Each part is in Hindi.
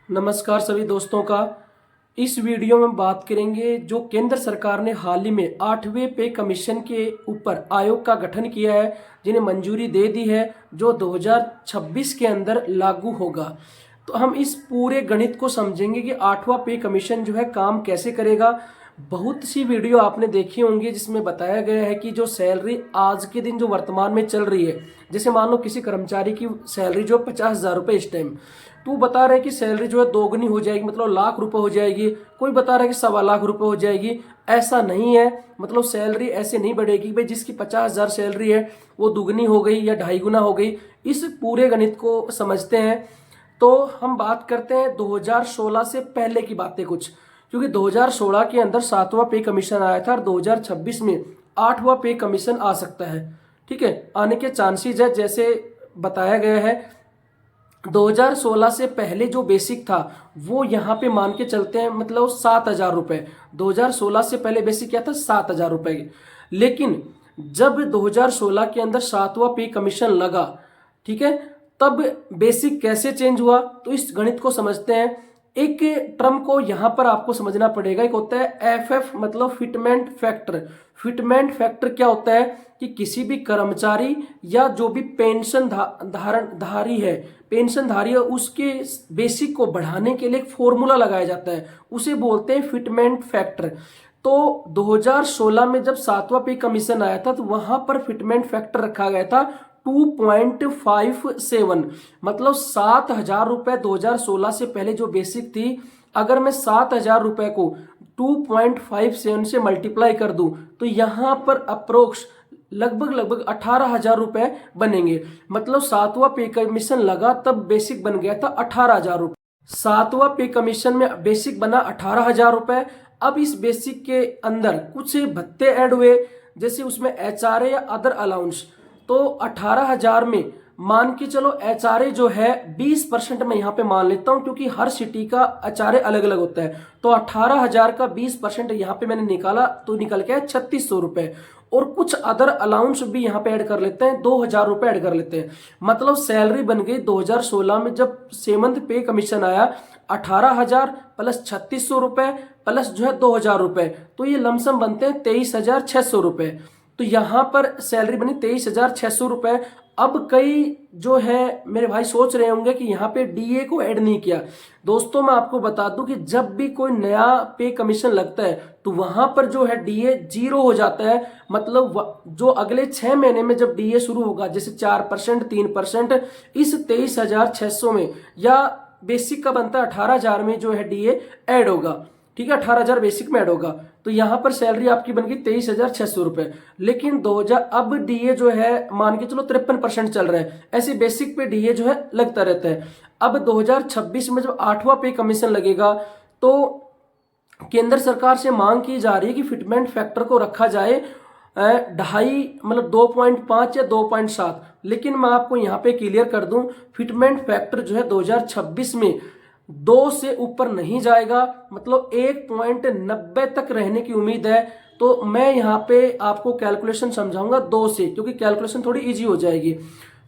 नमस्कार सभी दोस्तों का। इस वीडियो में बात करेंगे जो केंद्र सरकार ने हाल ही में 8वें पे कमीशन के ऊपर आयोग का गठन किया है, जिन्हें मंजूरी दे दी है, जो 2026 के अंदर लागू होगा। तो हम इस पूरे गणित को समझेंगे कि 8वां पे कमीशन जो है काम कैसे करेगा। बहुत सी वीडियो आपने देखी होंगी जिसमें बताया गया है कि जो सैलरी आज के दिन जो वर्तमान में चल रही है, जैसे मान लो किसी कर्मचारी की सैलरी जो 50,000 रुपये इस टाइम, तो बता रहे हैं कि सैलरी जो है दोगुनी हो जाएगी, मतलब लाख रुपए हो जाएगी। कोई बता रहा है कि 1.25 लाख रुपए हो जाएगी। ऐसा नहीं है, मतलब सैलरी ऐसे नहीं बढ़ेगी भाई जिसकी 50,000 सैलरी है वो दुगनी हो गई या 2.5 गुना हो गई। इस पूरे गणित को समझते हैं। तो हम बात करते हैं 2016 से पहले की बातें कुछ, क्योंकि 2016 के अंदर 7वां पे कमीशन आया था और 2026 में 8वां पे कमीशन आ सकता है। ठीक है, आने के चांसेस है। जैसे बताया गया है 2016 से पहले जो बेसिक था वो यहाँ पे मान के चलते हैं, मतलब 7,000 रुपये। 2016 से पहले बेसिक क्या था? 7,000 रुपये। लेकिन जब 2016 के अंदर 7वां पे कमीशन लगा, ठीक है, तब बेसिक कैसे चेंज हुआ, तो इस गणित को समझते हैं। एक टर्म को यहां पर आपको समझना पड़ेगा। एक होता है एफएफ, मतलब फिटमेंट फैक्टर। फिटमेंट फैक्टर क्या होता है कि किसी भी कर्मचारी या जो भी पेंशन धारी है, पेंशन धारी है, उसके बेसिक को बढ़ाने के लिए एक फॉर्मूला लगाया जाता है, उसे बोलते हैं फिटमेंट फैक्टर। तो 2016 में जब 7वां पे कमीशन आया था तो वहां पर फिटमेंट फैक्टर रखा गया था 2.57, मतलब 7,000 रुपए 2016 से पहले जो बेसिक थी, अगर मैं 7,000 रुपए को 2.57 से मल्टीप्लाई कर दूं तो यहां पर अप्रोक्स लगभग 18,000 रुपए बनेंगे। मतलब 7वां पे कमीशन लगा तब बेसिक बन गया था 18,000 रुपए। 7वां पे कमीशन में बेसिक बना 18,000 रुपए। अब इस बेसिक के अंदर कुछ भत्ते ऐड हुए, जैसे उसमें एचआरए या अदर अलाउंस। तो 18,000 में मान के चलो एचआरए जो है 20% में यहाँ पे मान लेता हूँ, क्योंकि हर सिटी का एचआरए अलग अलग होता है। तो 18,000 का 20% यहाँ पे मैंने निकाला तो निकल के 3,600 रुपए। और कुछ अदर अलाउंस भी यहाँ पे ऐड कर लेते हैं, 2,000 रुपए ऐड कर लेते हैं। मतलब सैलरी बन गई 2016 में जब 7th पे कमीशन आया 18,000 प्लस 3,600 रुपए प्लस जो है 2,000 रुपए, तो ये लमसम बनते हैं 23,600 रुपए। तो यहां पर सैलरी बनी 23,600 रुपए। अब कई जो है मेरे भाई सोच रहे होंगे कि यहाँ पे डीए को ऐड नहीं किया। दोस्तों मैं आपको बता दूं कि जब भी कोई नया पे कमीशन लगता है तो वहां पर जो है डीए 0 हो जाता है। मतलब जो अगले 6 महीने में जब डीए शुरू होगा, जैसे 4%, 3%, इस 23,600 में या बेसिक का बनता है 18,000 में जो है डीए ऐड होगा। ठीक है, 18,000 बेसिक में ऐड होगा तो यहां पर सैलरी आपकी बन गई 23,600 रुपए। लेकिन 2000 अब डीए जो है मान के चलो 53% चल रहा है, ऐसे बेसिक पे डीए जो है लगता रहता है। अब 2026 में जब 8वां पे कमीशन लगेगा तो केंद्र सरकार से मांग की जा रही है कि फिटमेंट फैक्टर को रखा जाए 2.5, मतलब 2.5 या 2.7। लेकिन मैं आपको यहाँ पे क्लियर कर दूं, फिटमेंट फैक्टर जो है 2026 में 2 से ऊपर नहीं जाएगा, मतलब 1.90 तक रहने की उम्मीद है। तो मैं यहाँ पे आपको कैलकुलेशन समझाऊंगा 2 से, क्योंकि कैलकुलेशन थोड़ी इजी हो जाएगी।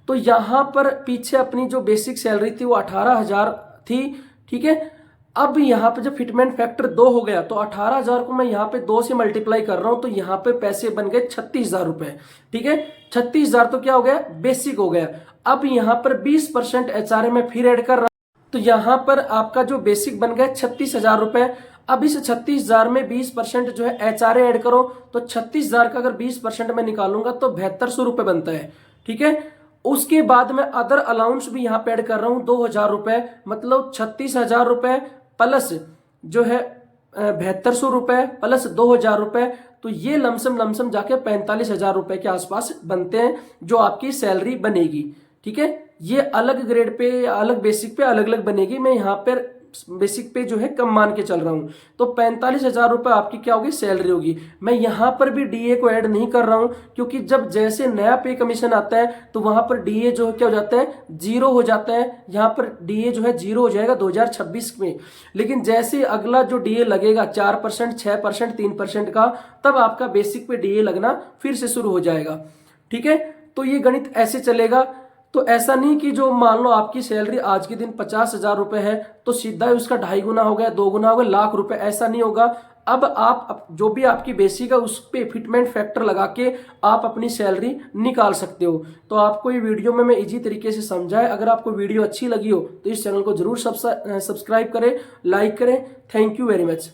तो यहाँ पर पीछे अपनी जो बेसिक सैलरी थी वो 18,000 थी, ठीक है। अब यहाँ पे जब फिटमेंट फैक्टर 2 हो गया तो 18,000 को मैं यहाँ पे 2 से मल्टीप्लाई कर रहा हूं तो यहाँ पे पैसे बन गए 36,000 रुपए। ठीक है, 36,000 तो क्या हो गया? बेसिक हो गया। अब यहाँ पर 20% एचआरए में फिर ऐड कर रहा हूं तो यहाँ पर आपका जो बेसिक बन गया 36,000 रुपए। अब इस 36,000 में 20% जो है एचआरए ऐड करो तो 36,000 का अगर 20% में निकालूंगा तो 7200 रुपए बनता है। ठीक है, उसके बाद मैं अदर अलाउंस भी यहाँ पे ऐड कर रहा हूं 2,000 रुपए, मतलब 36,000 रुपए प्लस जो है 7200 रुपए प्लस 2,000 रुपए। तो ये लमसम जाके 45,000 रुपए के आसपास बनते हैं जो आपकी सैलरी बनेगी। ठीक है, ये अलग ग्रेड पे अलग बेसिक पे अलग अलग बनेगी। मैं यहाँ पर बेसिक पे जो है कम मान के चल रहा हूं तो 45,000 रुपए आपकी क्या होगी? सैलरी होगी। मैं यहां पर भी डीए को ऐड नहीं कर रहा हूं, क्योंकि जब जैसे नया पे कमीशन आता है तो वहां पर डीए जो है क्या हो जाता है? 0 हो जाता है। यहां पर डीए जो है 0 हो जाएगा 2026 में। लेकिन जैसे अगला जो डीए लगेगा 4%, 6%, 3% का, तब आपका बेसिक पे डीए लगना फिर से शुरू हो जाएगा। ठीक है, तो ये गणित ऐसे चलेगा। तो ऐसा नहीं कि जो मान लो आपकी सैलरी आज के दिन 50,000 रुपए है तो सीधा ही उसका 2.5 गुना हो गया, 2 गुना हो गया, लाख रुपए, ऐसा नहीं होगा। अब आप जो भी आपकी बेसिक है उस पे फिटमेंट फैक्टर लगा के आप अपनी सैलरी निकाल सकते हो। तो आपको ये वीडियो में मैं इजी तरीके से समझाया। अगर आपको वीडियो अच्छी लगी हो तो इस चैनल को जरूर सब्सक्राइब करें, लाइक करें। Thank you very much.